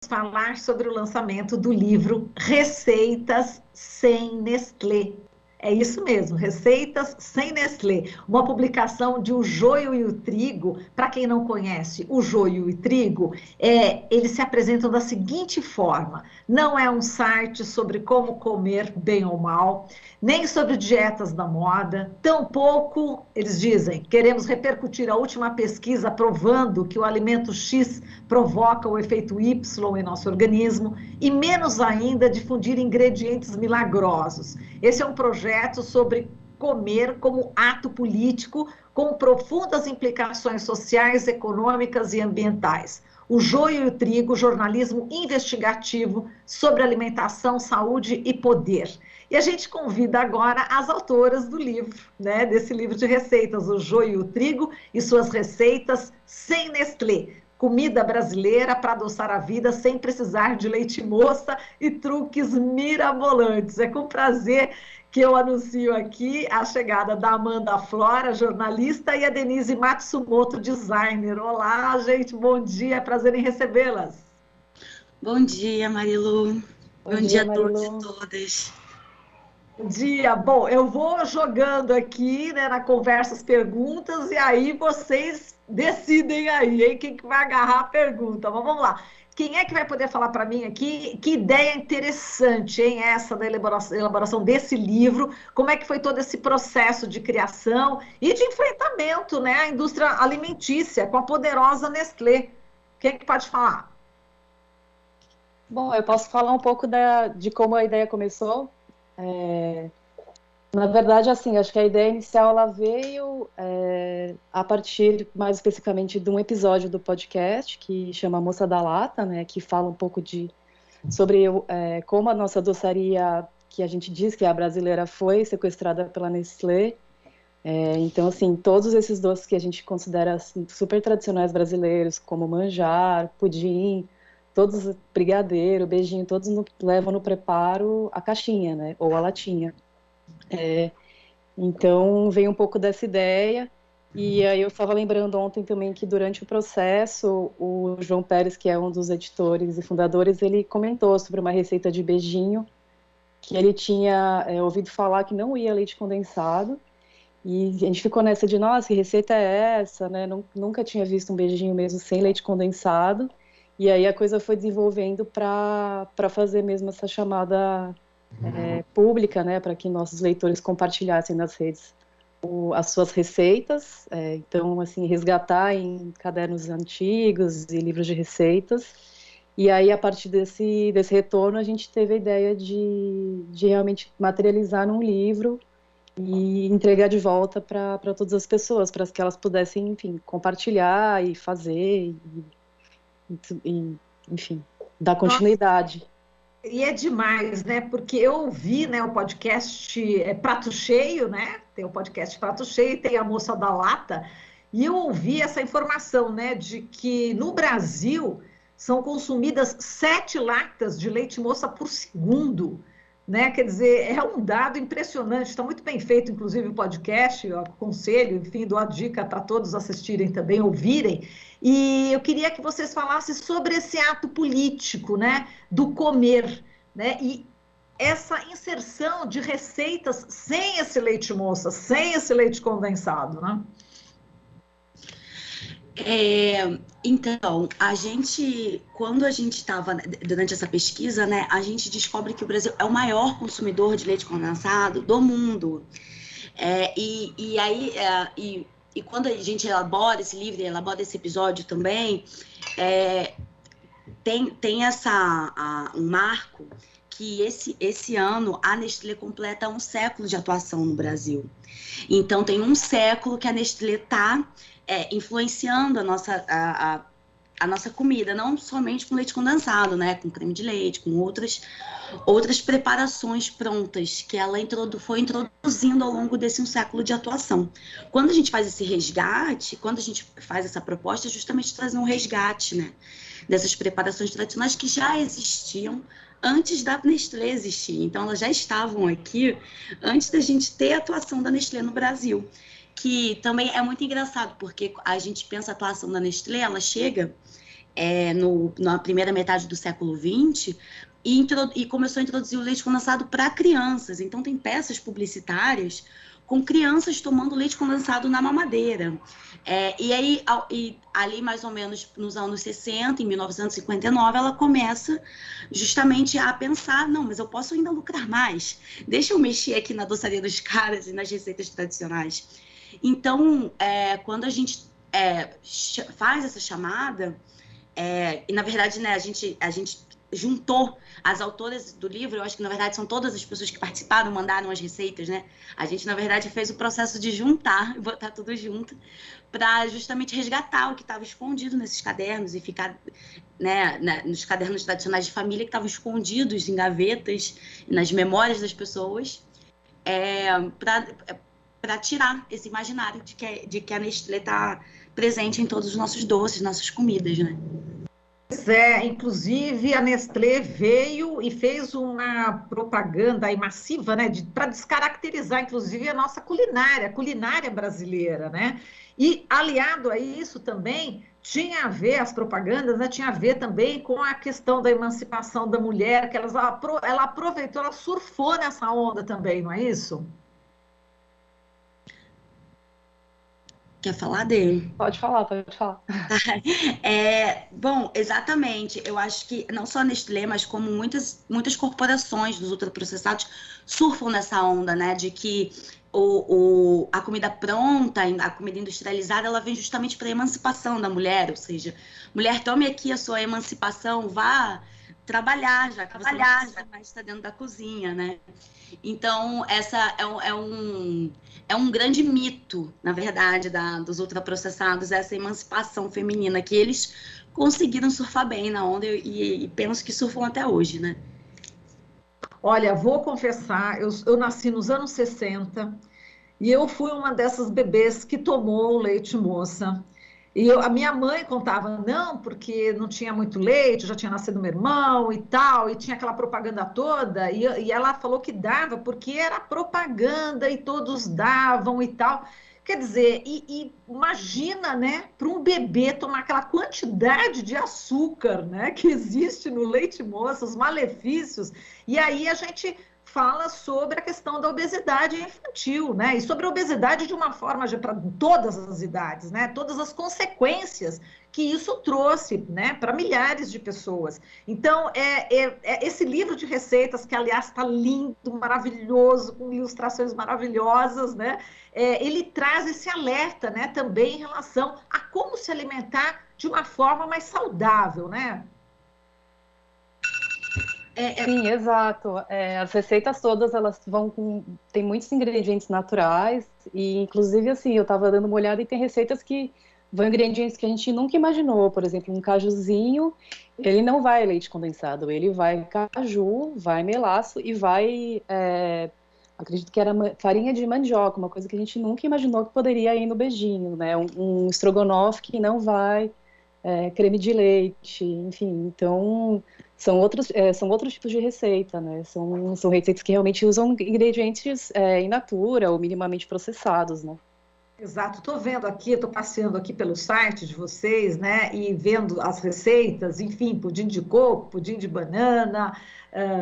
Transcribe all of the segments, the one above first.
falar sobre o lançamento do livro Receitas Sem Nestlé. É isso mesmo, Receitas Sem Nestlé, uma publicação de O Joio e o Trigo. Para quem não conhece, O Joio e o Trigo, eles se apresentam da seguinte forma: não é um site sobre como comer bem ou mal, nem sobre dietas da moda, tampouco, eles dizem, queremos repercutir a última pesquisa provando que o alimento X provoca o efeito Y em nosso organismo, e menos ainda difundir ingredientes milagrosos. Esse é um projeto sobre comer como ato político, com profundas implicações sociais, econômicas e ambientais. O Joio e o Trigo, jornalismo investigativo sobre alimentação, saúde e poder. E a gente convida agora as autoras do livro, né, desse livro de receitas, O Joio e o Trigo e suas receitas sem Nestlé. Comida brasileira para adoçar a vida sem precisar de leite moça e truques mirabolantes. É com prazer que eu anuncio aqui a chegada da Amanda Flora, jornalista, e a Denise Matsumoto, designer. Olá, gente, bom dia, é prazer em recebê-las. Bom dia, Marilu. Bom dia a todos e todas. Bom dia. Bom, eu vou jogando aqui, né, na conversa as perguntas, e aí vocês decidem aí, hein, quem que vai agarrar a pergunta. Mas vamos lá. Quem é que vai poder falar para mim aqui? Que ideia interessante, hein, essa da elaboração desse livro. Como é que foi todo esse processo de criação e de enfrentamento, né, à indústria alimentícia com a poderosa Nestlé? Quem é que pode falar? Bom, eu posso falar um pouco de como a ideia começou. Na verdade, assim, acho que a ideia inicial ela veio a partir, mais especificamente, de um episódio do podcast que chama Moça da Lata, né, que fala um pouco sobre como a nossa doçaria, que a gente diz que é a brasileira, foi sequestrada pela Nestlé. Então, assim, todos esses doces que a gente considera assim, super tradicionais brasileiros, como manjar, pudim, todos brigadeiro, beijinho, todos levam no preparo a caixinha, né, ou a latinha. Então, veio um pouco dessa ideia. E aí eu estava lembrando ontem também que durante o processo, o João Pérez, que é um dos editores e fundadores, ele comentou sobre uma receita de beijinho que ele tinha ouvido falar que não ia leite condensado. E a gente ficou nessa de, nossa, que receita é essa, né? Nunca tinha visto um beijinho mesmo sem leite condensado. E aí a coisa foi desenvolvendo para fazer mesmo essa chamada pública, né? Para que nossos leitores compartilhassem nas redes as suas receitas. Então, assim, resgatar em cadernos antigos e livros de receitas. E aí, a partir desse retorno, a gente teve a ideia de realmente materializar num livro e entregar de volta para todas as pessoas, para que elas pudessem, enfim, compartilhar e fazer, enfim, dar continuidade. E é demais, né? Porque eu ouvi, né, o podcast Prato Cheio, né? Tem o podcast Prato Cheio e tem a Moça da Lata, e eu ouvi essa informação, né, de que no Brasil são consumidas 7 latas de leite moça por segundo, né? Quer dizer, é um dado impressionante. Está muito bem feito, inclusive, o podcast. Eu aconselho, enfim, dou a dica para todos assistirem também, ouvirem. E eu queria que vocês falassem sobre esse ato político, né, do comer, né, e essa inserção de receitas sem esse leite moça, sem esse leite condensado, né? Então, quando a gente estava durante essa pesquisa, né, a gente descobre que o Brasil é o maior consumidor de leite condensado do mundo. E quando a gente elabora esse livro, elabora esse episódio também, tem um marco que esse ano a Nestlé completa 1 século de atuação no Brasil. Então, tem 1 século que a Nestlé está influenciando a nossa comida, não somente com leite condensado, né, com creme de leite, com outras preparações prontas que ela foi introduzindo ao longo desse 1 século de atuação. Quando a gente faz esse resgate, quando a gente faz essa proposta, é justamente trazer um resgate, né, dessas preparações tradicionais que já existiam antes da Nestlé existir. Então, elas já estavam aqui antes da gente ter a atuação da Nestlé no Brasil, que também é muito engraçado, porque a gente pensa a atuação da Nestlé, ela chega na primeira metade do século XX, e começou a introduzir o leite condensado para crianças. Então, tem peças publicitárias com crianças tomando leite condensado na mamadeira. E aí, ali mais ou menos nos anos 60, em 1959, ela começa justamente a pensar, não, mas eu posso ainda lucrar mais. Deixa eu mexer aqui na doçaria dos caras e nas receitas tradicionais. Então, quando a gente faz essa chamada, e na verdade, né, a gente juntou as autoras do livro, eu acho que na verdade são todas as pessoas que participaram, mandaram as receitas, né? A gente na verdade fez o processo de juntar e botar tudo junto para justamente resgatar o que estava escondido nesses cadernos e ficar, né, nos cadernos tradicionais de família que estavam escondidos em gavetas, nas memórias das pessoas, para tirar esse imaginário de que a Nestlé está presente em todos os nossos doces, nossas comidas, né? Pois inclusive a Nestlé veio e fez uma propaganda aí massiva, né, para descaracterizar, inclusive, a culinária brasileira, né? E aliado a isso também tinha a ver, as propagandas, né, tinha a ver também com a questão da emancipação da mulher, que ela aproveitou, ela surfou nessa onda também, não é isso? Quer falar dele? Pode falar, pode falar. Bom, exatamente. Eu acho que não só a Nestlé, mas como muitas corporações dos ultraprocessados surfam nessa onda, né? De que a comida pronta, a comida industrializada, ela vem justamente para a emancipação da mulher. Ou seja, mulher, tome aqui a sua emancipação, vá trabalhar, já que você não precisa mais estar dentro da cozinha, né? Então, essa é um grande mito, na verdade, dos ultraprocessados, essa emancipação feminina, que eles conseguiram surfar bem na onda e penso que surfam até hoje, né? Olha, vou confessar, eu nasci nos anos 60 e eu fui uma dessas bebês que tomou leite moça. E a minha mãe contava, não, porque não tinha muito leite, já tinha nascido meu irmão e tal, e tinha aquela propaganda toda, e ela falou que dava porque era propaganda e todos davam e tal. Quer dizer, imagina, né, para um bebê tomar aquela quantidade de açúcar, né, que existe no leite moça, os malefícios, e aí a gente fala sobre a questão da obesidade infantil, né? E sobre a obesidade de uma forma para todas as idades, né? Todas as consequências que isso trouxe, né? Para milhares de pessoas. Então, esse livro de receitas, que aliás está lindo, maravilhoso, com ilustrações maravilhosas, né? Ele traz esse alerta, né? Também em relação a como se alimentar de uma forma mais saudável, né? Sim, exato. As receitas todas, elas tem muitos ingredientes naturais e, inclusive, assim, eu estava dando uma olhada e tem receitas que vão ingredientes que a gente nunca imaginou. Por exemplo, um cajuzinho, ele não vai leite condensado, ele vai caju, vai melaço e vai, acredito que era farinha de mandioca, uma coisa que a gente nunca imaginou que poderia ir no beijinho, né? Um estrogonofe que não vai creme de leite, enfim, então são outros tipos de receita, né? São receitas que realmente usam ingredientes in natura ou minimamente processados, né? Exato, estou vendo aqui, estou passeando aqui pelo site de vocês, né, e vendo as receitas, enfim, pudim de coco, pudim de banana,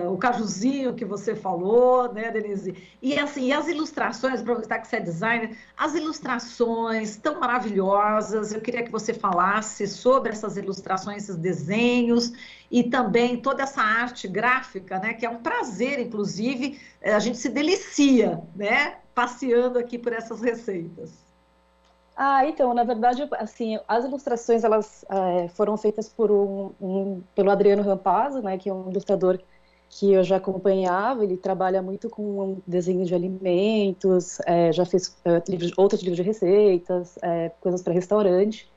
o cajuzinho que você falou, né, Denise? E assim, as ilustrações, aproveitar que você é designer, as ilustrações tão maravilhosas, eu queria que você falasse sobre essas ilustrações, esses desenhos, e também toda essa arte gráfica, né, que é um prazer, inclusive, a gente se delicia, né, passeando aqui por essas receitas. Então, na verdade, assim, as ilustrações, elas foram feitas pelo Adriano Rampazzo, né, que é um ilustrador que eu já acompanhava. Ele trabalha muito com desenho de alimentos, já fez outros livros de receitas, coisas para restaurante,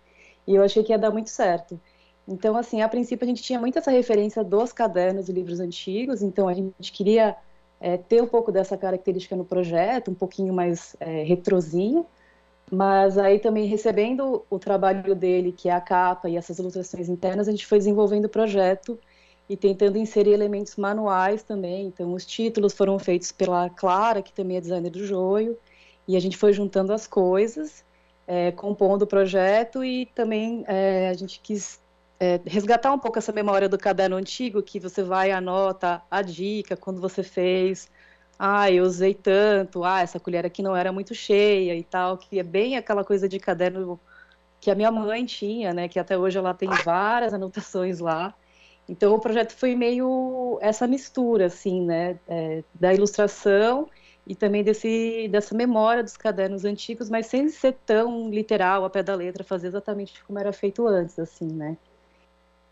e eu achei que ia dar muito certo. Então, assim, a princípio a gente tinha muito essa referência dos cadernos e livros antigos, então a gente queria ter um pouco dessa característica no projeto, um pouquinho mais retrozinho, mas aí também recebendo o trabalho dele, que é a capa e essas ilustrações internas, a gente foi desenvolvendo o projeto e tentando inserir elementos manuais também. Então, os títulos foram feitos pela Clara, que também é designer do Joio, e a gente foi juntando as coisas, compondo o projeto, e também a gente quis resgatar um pouco essa memória do caderno antigo, que você vai e anota a dica, quando você fez, eu usei tanto, essa colher aqui não era muito cheia e tal, que é bem aquela coisa de caderno que a minha mãe tinha, né, que até hoje ela tem várias anotações lá. Então, o projeto foi meio essa mistura, assim, né, da ilustração e também dessa memória dos cadernos antigos, mas sem ser tão literal, ao pé da letra, fazer exatamente como era feito antes, assim, né.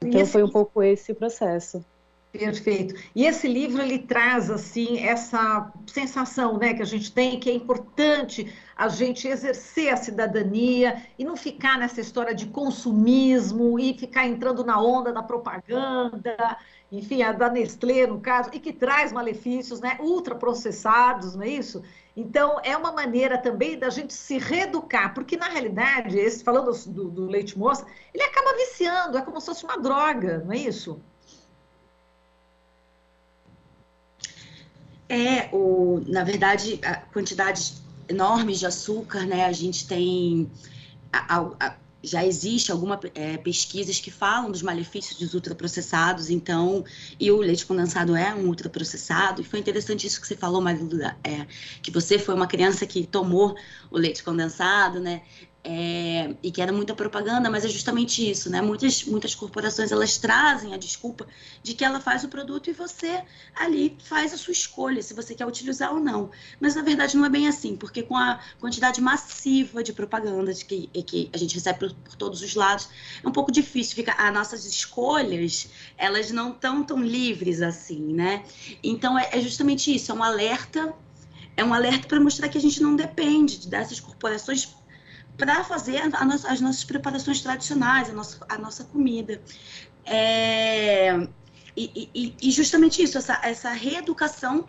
Então, foi um pouco esse o processo. Perfeito. E esse livro, ele traz, assim, essa sensação, né, que a gente tem, que é importante a gente exercer a cidadania e não ficar nessa história de consumismo e ficar entrando na onda da propaganda, enfim, a da Nestlé, no caso, e que traz malefícios, né, ultraprocessados, não é isso? Então, é uma maneira também da gente se reeducar, porque, na realidade, falando do leite moça, ele acaba viciando, é como se fosse uma droga, não é isso? Na verdade, a quantidades enormes de açúcar, né? A gente tem. Já existe algumas pesquisas que falam dos malefícios dos ultraprocessados, então, e o leite condensado é um ultraprocessado, e foi interessante isso que você falou, Marilu, que você foi uma criança que tomou o leite condensado, né? E que era muita propaganda, mas é justamente isso, né? Muitas corporações, elas trazem a desculpa de que ela faz o produto e você ali faz a sua escolha, se você quer utilizar ou não. Mas, na verdade, não é bem assim, porque com a quantidade massiva de propaganda que a gente recebe por todos os lados, é um pouco difícil ficar. As nossas escolhas, elas não estão tão livres assim, né? Então, é justamente isso, é um alerta para mostrar que a gente não depende dessas corporações para fazer as nossas preparações tradicionais, a nossa comida. E justamente isso, essa reeducação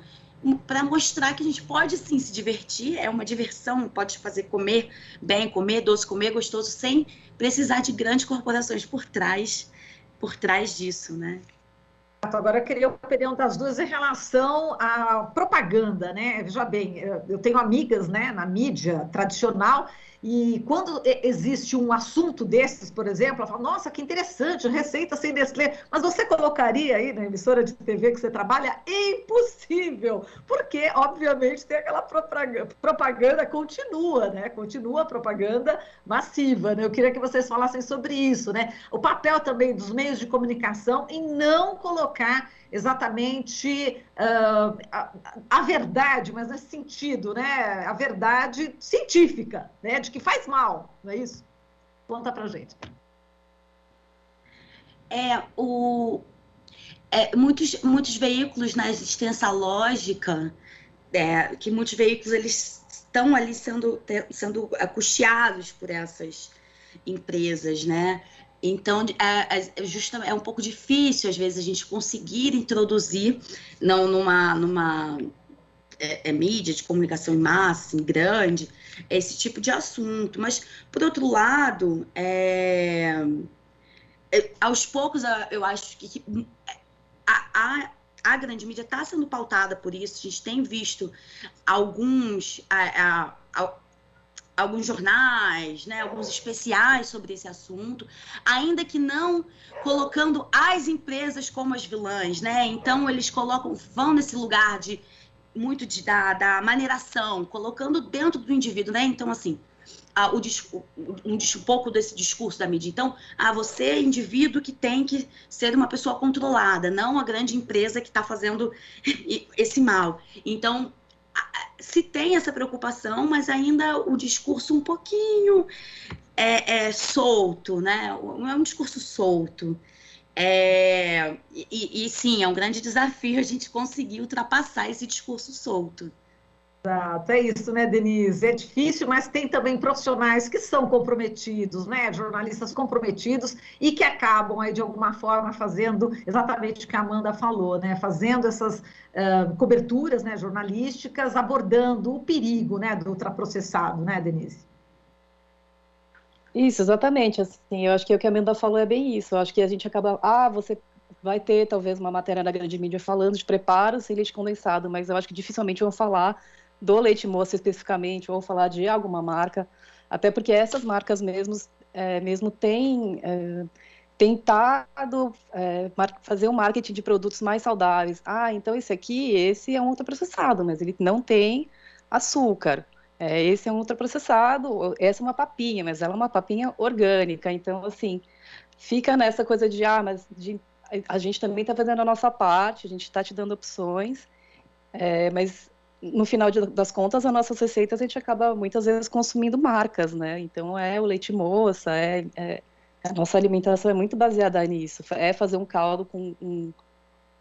para mostrar que a gente pode sim se divertir, é uma diversão, pode fazer comer bem, comer doce, comer gostoso, sem precisar de grandes corporações por trás disso, né? Agora eu queria perguntar as duas em relação à propaganda, né? Veja bem, eu tenho amigas, né, na mídia tradicional, e quando existe um assunto desses, por exemplo, ela fala, nossa, que interessante, receita sem Nestlé, mas você colocaria aí na emissora de TV que você trabalha? É impossível, porque, obviamente, tem aquela propaganda continua, né? Continua a propaganda massiva, né? Eu queria que vocês falassem sobre isso, né? O papel também dos meios de comunicação em não colocar exatamente a verdade, mas nesse sentido, né? A verdade científica, né? De que faz mal, não é isso? Conta pra gente. Muitos veículos, né, existem essa lógica que muitos veículos eles estão ali sendo custeados por essas empresas, né? Então, é um pouco difícil, às vezes, a gente conseguir introduzir, não numa mídia de comunicação em massa, assim, grande, esse tipo de assunto. Mas, por outro lado, aos poucos, eu acho que a grande mídia está sendo pautada por isso. A gente tem visto alguns jornais, né, alguns especiais sobre esse assunto, ainda que não colocando as empresas como as vilãs, né? Então eles vão nesse lugar da maneiração, colocando dentro do indivíduo, né? Então, assim, um pouco desse discurso da mídia. Então, você é indivíduo que tem que ser uma pessoa controlada, não a grande empresa que está fazendo esse mal. Então, se tem essa preocupação, mas ainda o discurso um pouquinho solto, né? Não é um discurso solto. Sim, é um grande desafio a gente conseguir ultrapassar esse discurso solto. Exato, é isso, né, Denise? É difícil, mas tem também profissionais que são comprometidos, né? Jornalistas comprometidos e que acabam aí, de alguma forma, fazendo exatamente o que a Amanda falou, né? Fazendo essas coberturas, né, jornalísticas, abordando o perigo, né, do ultraprocessado, né, Denise? Isso, exatamente, assim, eu acho que o que a Amanda falou é bem isso, eu acho que a gente acaba, você vai ter talvez uma matéria na grande mídia falando de preparo sem leite condensado, mas eu acho que dificilmente vão falar do leite moça especificamente, ou falar de alguma marca, até porque essas marcas mesmo têm tentado fazer um marketing de produtos mais saudáveis. Ah, então esse é um ultraprocessado, mas ele não tem açúcar. Esse é um ultraprocessado, essa é uma papinha, mas ela é uma papinha orgânica. Então, assim, fica nessa coisa de, a gente também está fazendo a nossa parte, a gente está te dando opções, mas no final das contas, as nossas receitas a gente acaba muitas vezes consumindo marcas, né? Então, o leite moça, a nossa alimentação é muito baseada nisso, fazer um caldo com um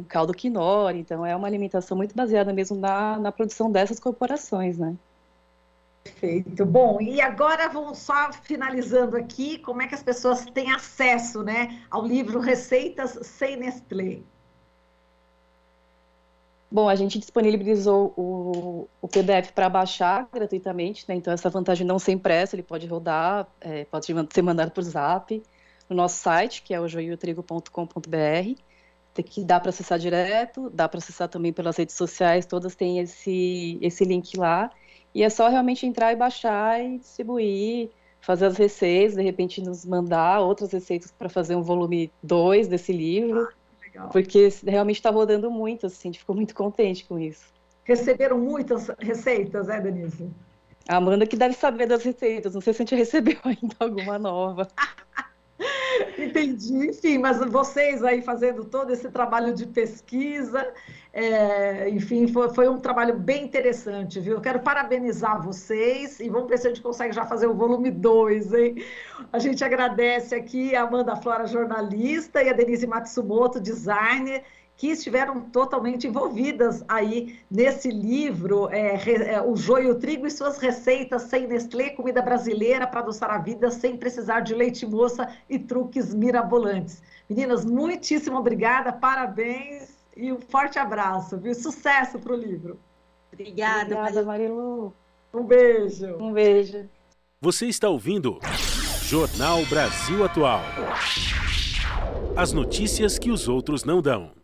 caldo quinoa, então é uma alimentação muito baseada mesmo na produção dessas corporações, né? Perfeito. Bom, e agora vamos só finalizando aqui, como é que as pessoas têm acesso, né, ao livro Receitas Sem Nestlé? Bom, a gente disponibilizou o PDF para baixar gratuitamente, né? Então essa vantagem não ser impresso, ele pode rodar, pode ser mandado por Zap, no nosso site, que é o joiotrigo.com.br, que dá para acessar direto, dá para acessar também pelas redes sociais, todas têm esse link lá, e é só realmente entrar e baixar e distribuir, fazer as receitas, de repente nos mandar outras receitas para fazer um volume 2 desse livro, porque realmente está rodando muito, assim, a gente ficou muito contente com isso. Receberam muitas receitas, Denise? A Amanda que deve saber das receitas, não sei se a gente recebeu ainda alguma nova. Entendi, enfim, mas vocês aí fazendo todo esse trabalho de pesquisa, enfim, foi um trabalho bem interessante, viu? Eu quero parabenizar vocês e vamos ver se a gente consegue já fazer o volume 2, hein? A gente agradece aqui a Amanda Flora, jornalista, e a Denise Matsumoto, designer, que estiveram totalmente envolvidas aí nesse livro, O Joio e o Trigo e suas receitas sem Nestlé, comida brasileira para adoçar a vida sem precisar de leite moça e truques mirabolantes. Meninas, muitíssimo obrigada, parabéns e um forte abraço, viu? Sucesso para o livro. Obrigada, Marilu. Um beijo. Um beijo. Você está ouvindo Jornal Brasil Atual. As notícias que os outros não dão.